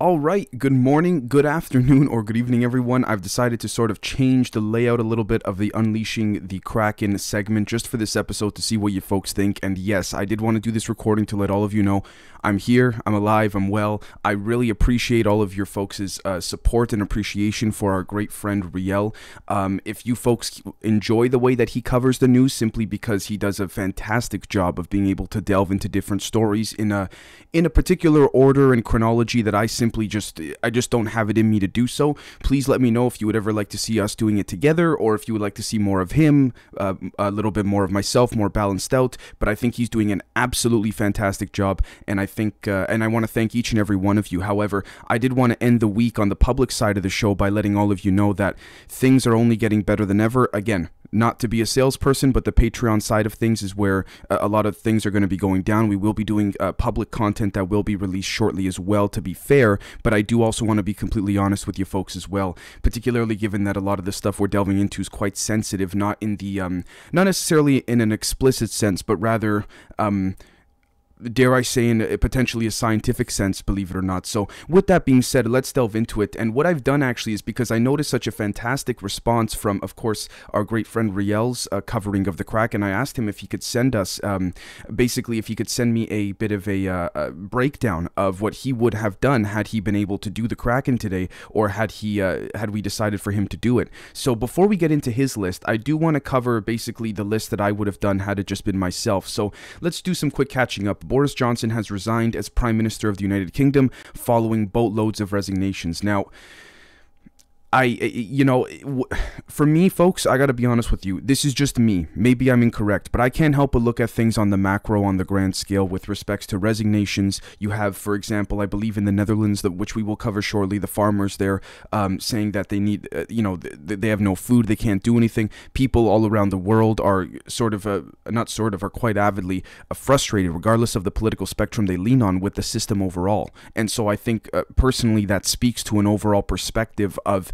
All right, good morning, good afternoon, or good evening, everyone. I've decided to sort of change the layout a little bit of the Unleashing the Kraken segment just for this episode to see what you folks think. And yes, I did want to do this recording to let all of you know I'm here, I'm alive, I'm well. I really appreciate all of your folks' support and appreciation for our great friend Riel. If you folks enjoy the way that he covers the news, simply because he does a fantastic job of being able to delve into different stories in a particular order and chronology that I just don't have it in me to do so. Please let me know if you would ever like to see us doing it together, or if you would like to see more of him, a little bit more of myself, more balanced out. But I think he's doing an absolutely fantastic job, and I want to thank each and every one of you. However, I did want to end the week on the public side of the show by letting all of you know that things are only getting better than ever. Again, not to be a salesperson, but the Patreon side of things is where a lot of things are going to be going down. We will be doing public content that will be released shortly as well, to be fair, but I do also want to be completely honest with you folks as well, particularly given that a lot of the stuff we're delving into is quite sensitive, not in the not necessarily in an explicit sense, but rather dare I say, in potentially a scientific sense, believe it or not. So with that being said, let's delve into it. And what I've done actually is, because I noticed such a fantastic response from, of course, our great friend Riel's covering of the Kraken, I asked him if he could send us, basically, if he could send me a bit of a breakdown of what he would have done had he been able to do the Kraken today, or had we decided for him to do it. So before we get into his list, I do want to cover basically the list that I would have done had it just been myself. So let's do some quick catching up. Boris Johnson has resigned as Prime Minister of the United Kingdom following boatloads of resignations. Now, for me, folks, I gotta be honest with you, this is just me. Maybe I'm incorrect, but I can't help but look at things on the macro, on the grand scale, with respects to resignations. You have, for example, I believe in the Netherlands, which we will cover shortly, the farmers there saying that they need, they have no food, they can't do anything. People all around the world are are quite avidly frustrated, regardless of the political spectrum they lean on, with the system overall. And so I think, personally, that speaks to an overall perspective of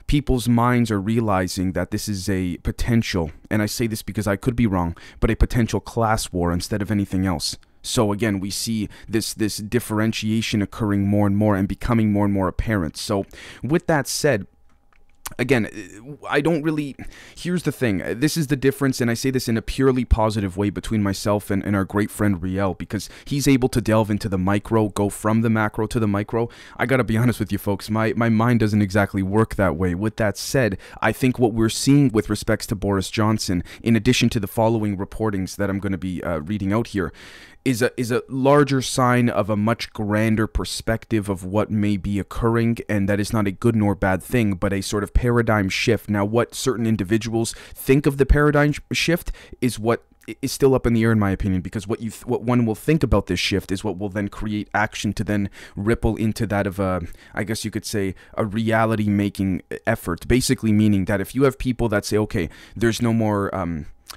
people's minds are realizing that this is a potential, and I say this because I could be wrong, but a potential class war instead of anything else. So again, we see this differentiation occurring more and more and becoming more and more apparent. So with that said, again, here's the thing, this is the difference, and I say this in a purely positive way, between myself and our great friend Riel, because he's able to delve into the micro, go from the macro to the micro. I gotta be honest with you folks, my mind doesn't exactly work that way. With that said, I think what we're seeing with respects to Boris Johnson, in addition to the following reportings that I'm going to be reading out here, is a larger sign of a much grander perspective of what may be occurring, and that is not a good nor bad thing, but a sort of paradigm shift. Now, what certain individuals think of the paradigm shift is what is still up in the air, in my opinion, because what one will think about this shift is what will then create action to then ripple into that of I guess you could say, a reality-making effort. Basically meaning that if you have people that say, okay, there's no more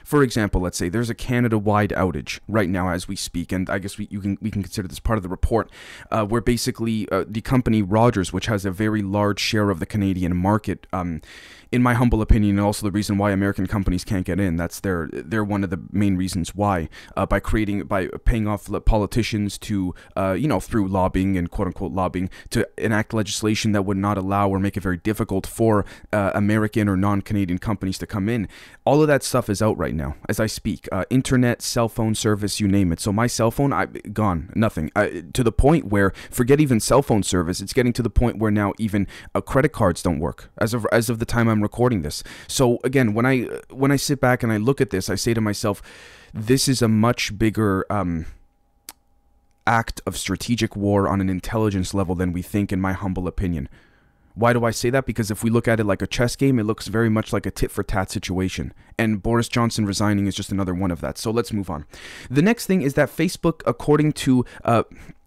for example, let's say there's a Canada-wide outage right now as we speak, and I guess we can consider this part of the report, where basically the company Rogers, which has a very large share of the Canadian market, in my humble opinion, and also the reason why American companies can't get in, they're one of the main reasons why, by paying off politicians to, through lobbying and quote-unquote lobbying, to enact legislation that would not allow or make it very difficult for American or non-Canadian companies to come in. All of that stuff is out right now as I speak. Internet, cell phone service, you name it. So my cell phone, gone, nothing. To the point where, forget even cell phone service, it's getting to the point where now even credit cards don't work as of the time I'm recording this. So again, when I sit back and I look at this, I say to myself, this is a much bigger act of strategic war on an intelligence level than we think, in my humble opinion. Why do I say that? Because if we look at it like a chess game, it looks very much like a tit-for-tat situation. And Boris Johnson resigning is just another one of that. So let's move on. The next thing is that Facebook, according to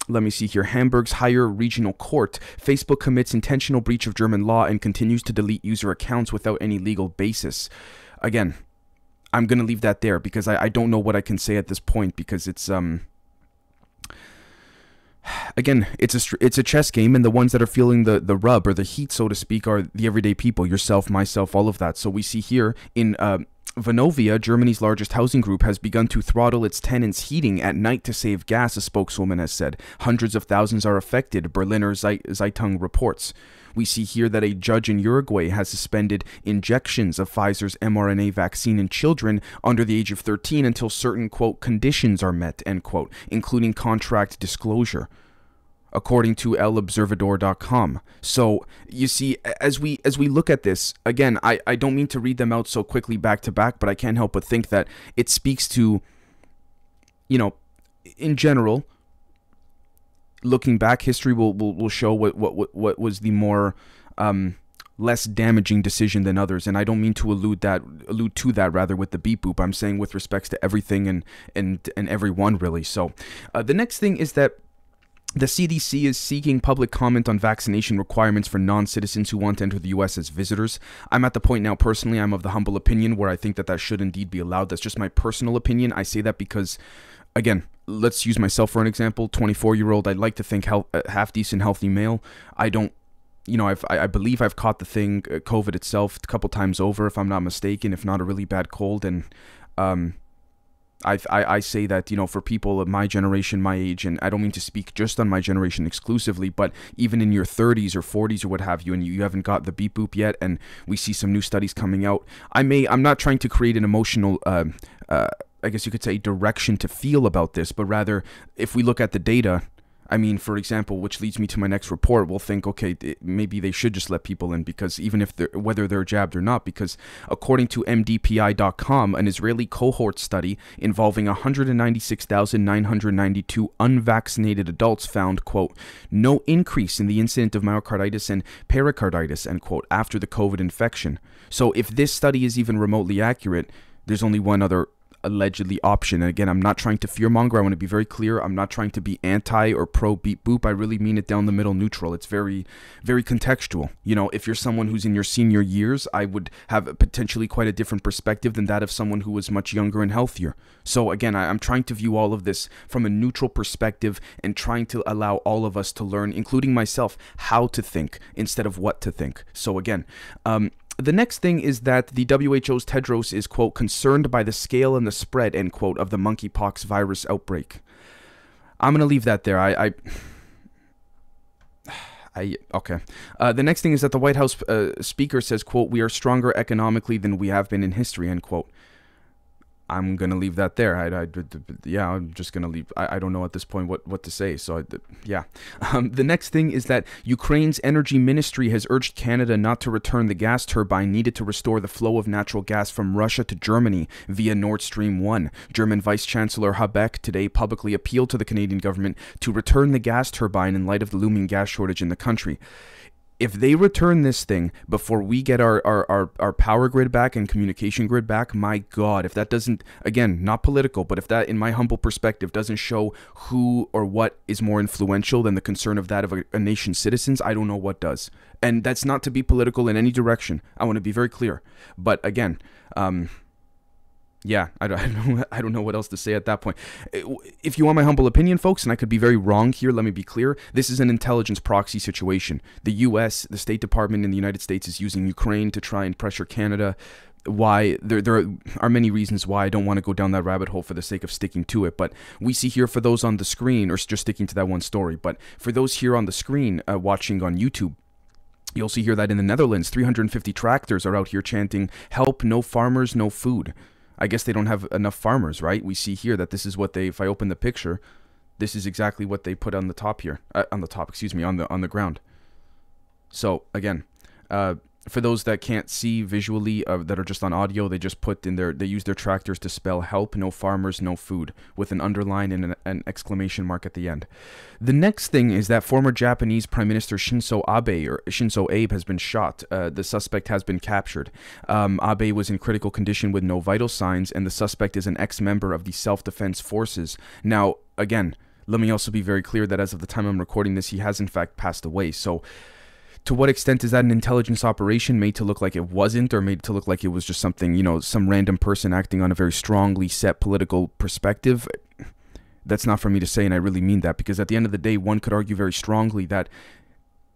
let me see here, Hamburg's higher regional court, Facebook commits intentional breach of German law and continues to delete user accounts without any legal basis. Again, I'm going to leave that there because I don't know what I can say at this point, because it's again, it's a chess game, and the ones that are feeling the rub or the heat, so to speak, are the everyday people, yourself, myself, all of that. So we see here in Vonovia, Germany's largest housing group, has begun to throttle its tenants' heating at night to save gas, a spokeswoman has said. Hundreds of thousands are affected, Berliner Zeitung reports. We see here that a judge in Uruguay has suspended injections of Pfizer's mRNA vaccine in children under the age of 13 until certain, quote, conditions are met, end quote, including contract disclosure, according to elobservador.com. So you see, as we look at this, again, I don't mean to read them out so quickly back to back, but I can't help but think that it speaks to, in general, looking back, history will show what was the more less damaging decision than others. And I don't mean to allude to that rather with the beep boop. I'm saying with respects to everything and everyone, really. So the next thing is that the CDC is seeking public comment on vaccination requirements for non-citizens who want to enter the U.S. as visitors. I'm at the point now, personally, I'm of the humble opinion where I think that should indeed be allowed. That's just my personal opinion. I say that because, again, let's use myself for an example. 24-year-old, I'd like to think half-decent, healthy male. I don't, I believe I've caught the thing, COVID itself, a couple times over, if I'm not mistaken, if not a really bad cold. And I say that, for people of my generation, my age, and I don't mean to speak just on my generation exclusively, but even in your 30s or 40s or what have you, and you haven't got the beep boop yet, and we see some new studies coming out, I'm not trying to create an emotional, I guess you could say, direction to feel about this, but rather, if we look at the data, I mean, for example, which leads me to my next report, we'll think, okay, maybe they should just let people in, because even if whether they're jabbed or not, because according to MDPI.com, an Israeli cohort study involving 196,992 unvaccinated adults found, quote, no increase in the incidence of myocarditis and pericarditis, end quote, after the COVID infection. So if this study is even remotely accurate, there's only one other allegedly option. And again, I'm not trying to fearmonger. I want to be very clear. I'm not trying to be anti or pro beep boop. I really mean it down the middle, neutral. It's very, very contextual. If you're someone who's in your senior years, I would have potentially quite a different perspective than that of someone who was much younger and healthier. So again, I'm trying to view all of this from a neutral perspective and trying to allow all of us to learn, including myself, how to think instead of what to think. So again, the next thing is that the WHO's Tedros is, quote, concerned by the scale and the spread, end quote, of the monkeypox virus outbreak. I'm going to leave that there. Okay. The next thing is that the White House speaker says, quote, we are stronger economically than we have been in history, end quote. I'm going to leave that there. I'm just going to leave. I don't know at this point what to say. So, yeah. The next thing is that Ukraine's energy ministry has urged Canada not to return the gas turbine needed to restore the flow of natural gas from Russia to Germany via Nord Stream 1. German Vice Chancellor Habeck today publicly appealed to the Canadian government to return the gas turbine in light of the looming gas shortage in the country. If they return this thing before we get our power grid back and communication grid back, my God, if that doesn't, again, not political, but if that, in my humble perspective, doesn't show who or what is more influential than the concern of that of a nation's citizens, I don't know what does. And that's not to be political in any direction. I want to be very clear. But again, yeah, I don't know what else to say at that point. If you want my humble opinion, folks, and I could be very wrong here, let me be clear. This is an intelligence proxy situation. The U.S., the State Department in the United States is using Ukraine to try and pressure Canada. Why? There are many reasons why. I don't want to go down that rabbit hole for the sake of sticking to it. But we see here, for those on the screen, or just sticking to that one story, but for those here on the screen watching on YouTube, you'll see here that in the Netherlands, 350 tractors are out here chanting, help, no farmers, no food. I guess they don't have enough farmers, right? We see here that this is what if I open the picture, this is exactly what they put on the top here, on the ground. So again, for those that can't see visually, that are just on audio, they just put in they use their tractors to spell help, no farmers, no food, with an underline and an exclamation mark at the end. The next thing is that former Japanese Prime Minister Shinzo Abe has been shot. The suspect has been captured. Abe was in critical condition with no vital signs, and the suspect is an ex-member of the Self-Defense Forces. Now, again, let me also be very clear that as of the time I'm recording this, he has in fact passed away. So, to what extent is that an intelligence operation made to look like it wasn't, or made to look like it was just something, some random person acting on a very strongly set political perspective? That's not for me to say, and I really mean that, because at the end of the day, one could argue very strongly that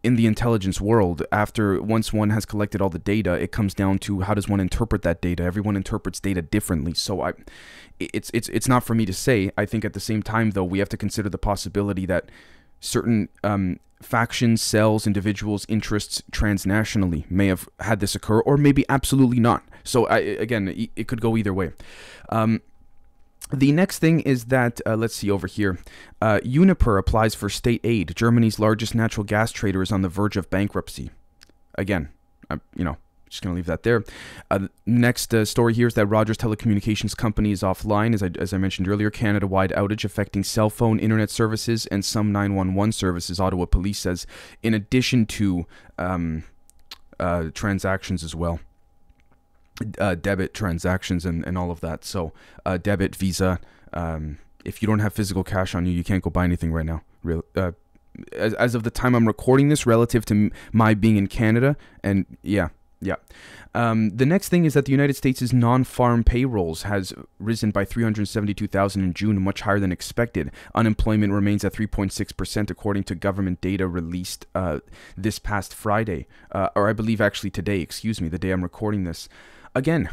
in the intelligence world, once one has collected all the data, it comes down to how does one interpret that data. Everyone interprets data differently, so it's not for me to say. I think at the same time, though, we have to consider the possibility that certain factions, cells, individuals, interests transnationally may have had this occur, or maybe absolutely not. So again, it could go either way. The next thing is that, let's see over here, Uniper applies for state aid. Germany's largest natural gas trader is on the verge of bankruptcy. Again, just going to leave that there. Next story here is that Rogers Telecommunications Company is offline, as I mentioned earlier. Canada-wide outage affecting cell phone, internet services, and some 911 services, Ottawa Police says, in addition to transactions as well. Debit transactions and all of that. So debit, Visa. If you don't have physical cash on you, you can't go buy anything right now. As of the time I'm recording this, relative to my being in Canada, and yeah. The next thing is that the United States' non-farm payrolls has risen by 372,000 in June, much higher than expected. Unemployment remains at 3.6% according to government data released this past Friday, or I believe actually today, excuse me, the day I'm recording this. Again,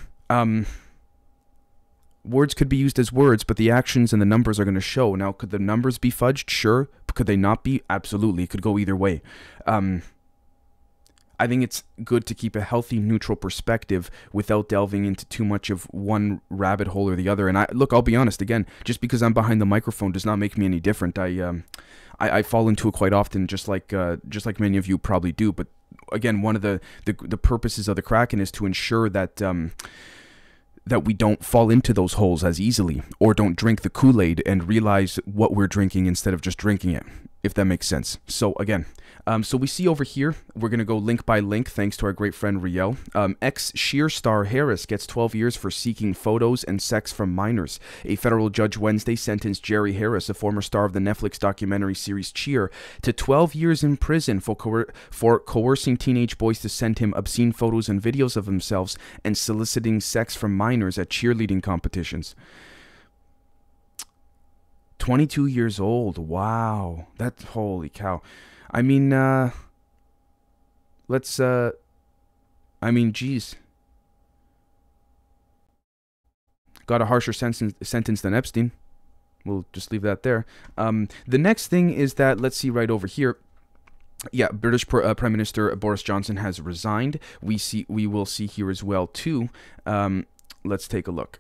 words could be used as words, but the actions and the numbers are going to show. Now, could the numbers be fudged? Sure. Could they not be? Absolutely. It could go either way. I think it's good to keep a healthy, neutral perspective without delving into too much of one rabbit hole or the other. And I'll be honest, again, just because I'm behind the microphone does not make me any different. I fall into it quite often, just like many of you probably do. But again, one of the purposes of the Kraken is to ensure that that we don't fall into those holes as easily, or don't drink the Kool-Aid and realize what we're drinking instead of just drinking it, if that makes sense. So again, so we see over here, we're going to go link by link, thanks to our great friend Riel. Ex-Sheer star Harris gets 12 years for seeking photos and sex from minors. A federal judge Wednesday sentenced Jerry Harris, a former star of the Netflix documentary series Cheer, to 12 years in prison for coercing teenage boys to send him obscene photos and videos of themselves and soliciting sex from minors at cheerleading competitions. 22 years old. Wow. That's, holy cow. I mean, geez. Got a harsher sentence than Epstein. We'll just leave that there. The next thing is that, let's see right over here. Yeah, British Prime Minister Boris Johnson has resigned. We will see here as well, too. Let's take a look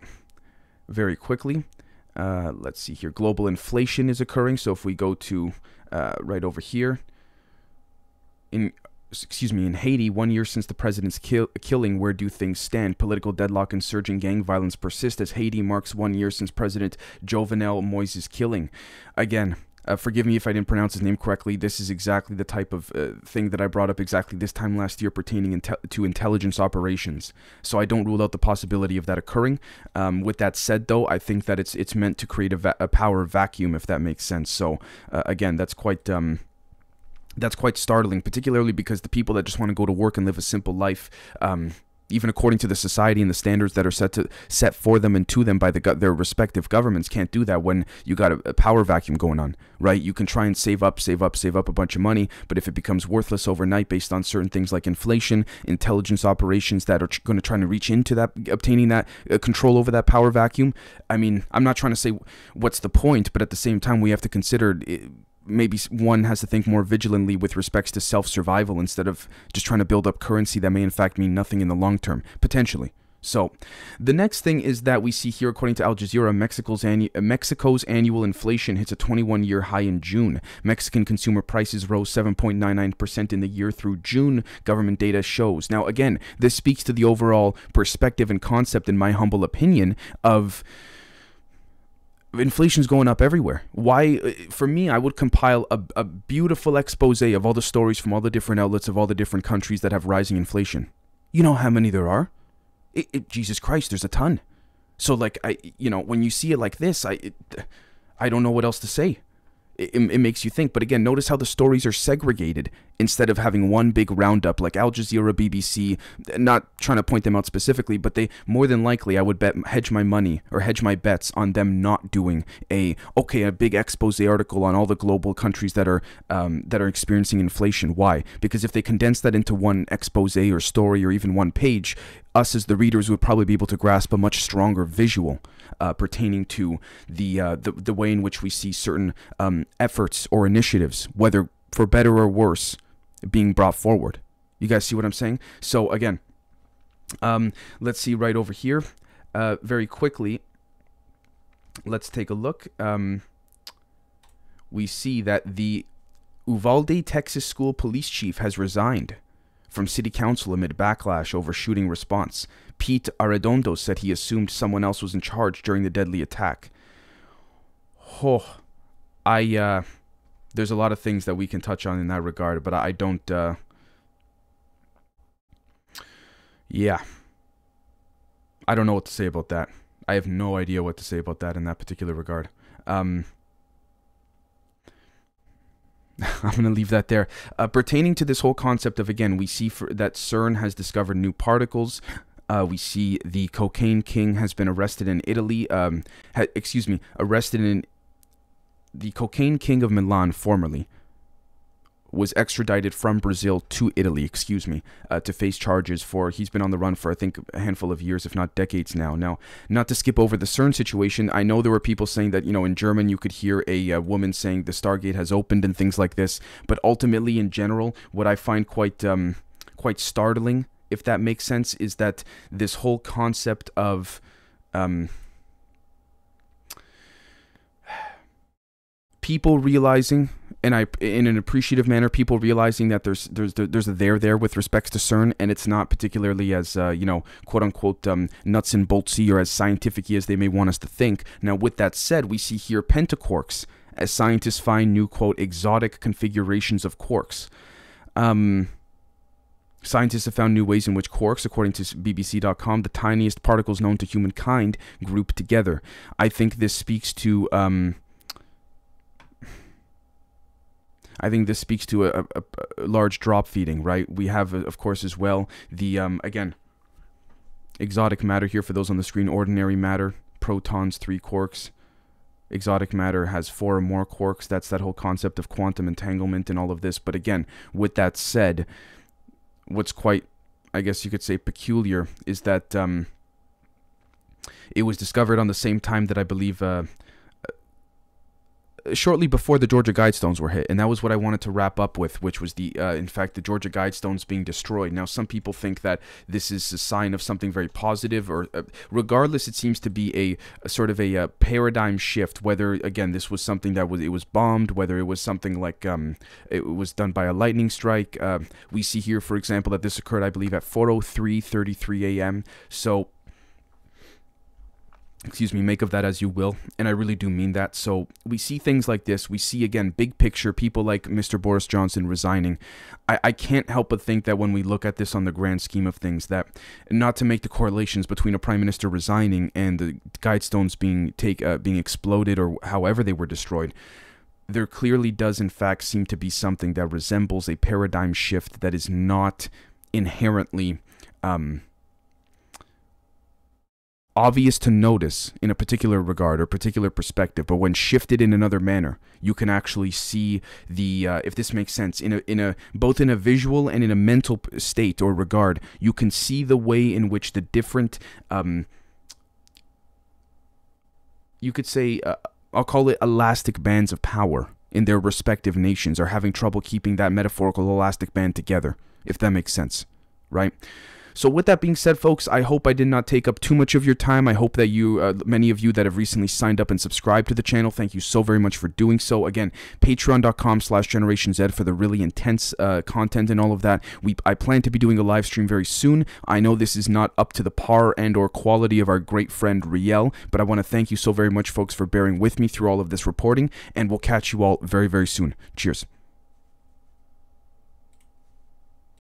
very quickly. Let's see here. Global inflation is occurring. So if we go to right over here, in Haiti, 1 year since the president's killing, where do things stand? Political deadlock and surging gang violence persist as Haiti marks 1 year since President Jovenel Moise's killing. Again, forgive me if I didn't pronounce his name correctly. This is exactly the type of thing that I brought up exactly this time last year pertaining to intelligence operations. So I don't rule out the possibility of that occurring. With that said, though, I think that it's meant to create a power vacuum, if that makes sense. So again, that's quite startling, particularly because the people that just want to go to work and live a simple life, even according to the society and the standards that are set for them and to them by their respective governments, can't do that when you got a power vacuum going on, right? You can try and save up a bunch of money, but if it becomes worthless overnight based on certain things like inflation, intelligence operations that are going to try to reach into that, obtaining that control over that power vacuum, I mean, I'm not trying to say what's the point, but at the same time, we have to consider maybe one has to think more vigilantly with respects to self-survival instead of just trying to build up currency that may in fact mean nothing in the long term, potentially. So, the next thing is that we see here, according to Al Jazeera, Mexico's annual inflation hits a 21-year high in June. Mexican consumer prices rose 7.99% in the year through June, government data shows. Now, again, this speaks to the overall perspective and concept, in my humble opinion, of inflation's going up everywhere. Why? For me, I would compile a beautiful expose of all the stories from all the different outlets of all the different countries that have rising inflation. You know how many there are? Jesus Christ, there's a ton. So, like, when you see it like this, I don't know what else to say. It makes you think. But again, notice how the stories are segregated instead of having one big roundup like Al Jazeera, BBC. Not trying to point them out specifically, but they more than likely, I would bet, hedge my money or hedge my bets on them not doing a big expose article on all the global countries that are experiencing inflation. Why? Because if they condense that into one expose or story or even one page, us as the readers would probably be able to grasp a much stronger visual pertaining to the way in which we see certain efforts or initiatives, whether for better or worse, being brought forward. You guys see what I'm saying? So again, let's see right over here. Very quickly, let's take a look. We see that the Uvalde, Texas school police chief has resigned from city council amid backlash over shooting response. Pete Arredondo said he assumed someone else was in charge during the deadly attack. There's a lot of things that we can touch on in that regard, but I don't, yeah. I don't know what to say about that. I have no idea what to say about that in that particular regard. I'm going to leave that there. Pertaining to this whole concept of, again, we see that CERN has discovered new particles. We see the cocaine king has been arrested in Italy. The cocaine king of Milan, formerly, was extradited from Brazil to Italy, to face charges for, he's been on the run for, I think, a handful of years, if not decades now. Now, not to skip over the CERN situation, I know there were people saying that, in German you could hear a woman saying the Stargate has opened and things like this, but ultimately, in general, what I find quite startling, if that makes sense, is that this whole concept of people realizing, and in an appreciative manner, people realizing that there's a there with respects to CERN, and it's not particularly as quote unquote nuts and boltsy or as scientific-y as they may want us to think. Now, with that said, we see here pentaquarks as scientists find new quote exotic configurations of quarks. Scientists have found new ways in which quarks, according to BBC.com, the tiniest particles known to humankind, group together. I think this speaks to a large drop feeding, right? We have, of course, as well, the, again, exotic matter here for those on the screen, ordinary matter, protons, 3 quarks. Exotic matter has 4 or more quarks. That's that whole concept of quantum entanglement and all of this. But again, with that said, what's quite, I guess you could say, peculiar is that it was discovered on the same time that I believe shortly before the Georgia Guidestones were hit, and that was what I wanted to wrap up with, which was in fact, the Georgia Guidestones being destroyed. Now, some people think that this is a sign of something very positive, or regardless, it seems to be a sort of a paradigm shift. Whether, again, this was something that it was bombed, whether it was something like it was done by a lightning strike. We see here, for example, that this occurred, I believe, at 4:33 a.m. So, excuse me, make of that as you will, and I really do mean that. So we see things like this. We see, again, big picture, people like Mr. Boris Johnson resigning. I can't help but think that when we look at this on the grand scheme of things, that not to make the correlations between a prime minister resigning and the Guidestones being exploded or however they were destroyed, there clearly does in fact seem to be something that resembles a paradigm shift that is not inherently obvious to notice in a particular regard or particular perspective, but when shifted in another manner, you can actually see the, if this makes sense, both in a visual and in a mental state or regard, you can see the way in which the different, you could say, I'll call it elastic bands of power in their respective nations are having trouble keeping that metaphorical elastic band together, if that makes sense, right? So with that being said, folks, I hope I did not take up too much of your time. I hope that you, many of you that have recently signed up and subscribed to the channel, thank you so very much for doing so. Again, patreon.com/GenerationZ for the really intense content and all of that. I plan to be doing a live stream very soon. I know this is not up to the par and or quality of our great friend Riel, but I want to thank you so very much, folks, for bearing with me through all of this reporting, and we'll catch you all very, very soon. Cheers.